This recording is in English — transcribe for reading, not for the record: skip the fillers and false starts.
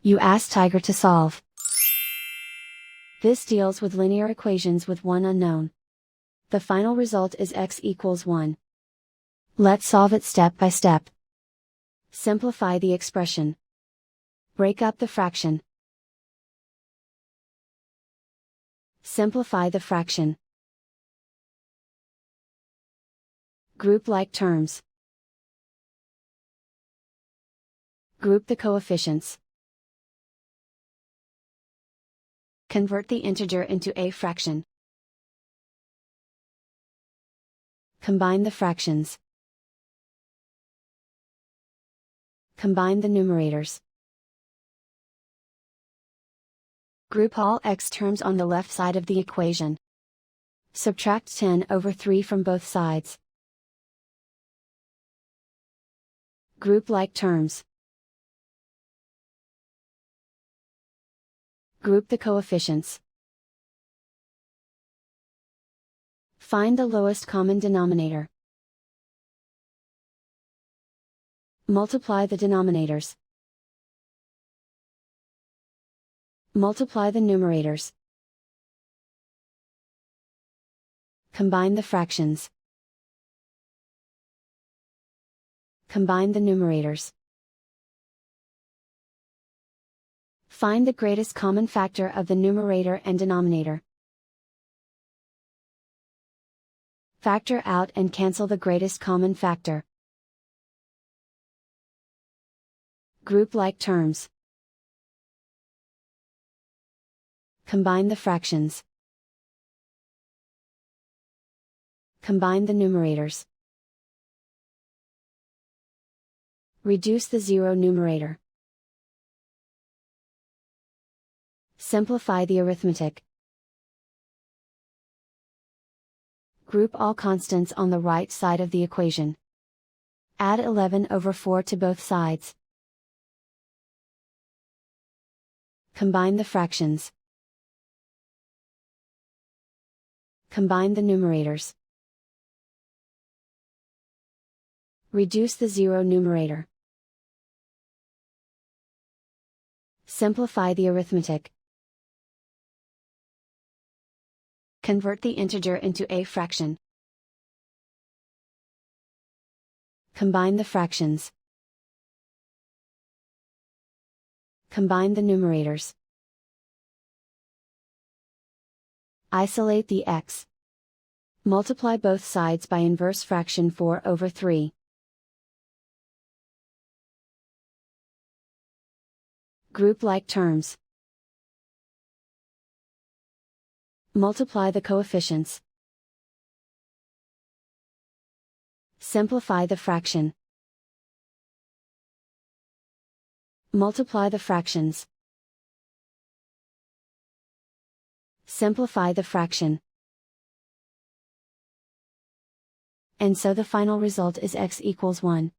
You ask Tiger to solve. This deals with linear equations with one unknown. The final result is x equals 1. Let's solve it step by step. Simplify the expression. Break up the fraction. Simplify the fraction. Group like terms. Group the coefficients. Convert the integer into a fraction. Combine the fractions. Combine the numerators. Group all x terms on the left side of the equation. Subtract 10/3 from both sides. Group like terms. Group the coefficients. Find the lowest common denominator. Multiply the denominators. Multiply the numerators. Combine the fractions. Combine the numerators. Find the greatest common factor of the numerator and denominator. Factor out and cancel the greatest common factor. Group like terms. Combine the fractions. Combine the numerators. Reduce the zero numerator. Simplify the arithmetic. Group all constants on the right side of the equation. Add 11/4 to both sides. Combine the fractions. Combine the numerators. Reduce the zero numerator. Simplify the arithmetic. Convert the integer into a fraction. Combine the fractions. Combine the numerators. Isolate the x. Multiply both sides by inverse fraction 4/3. Group like terms. Multiply the coefficients. Simplify the fraction. Multiply the fractions. Simplify the fraction. And so the final result is x equals 1.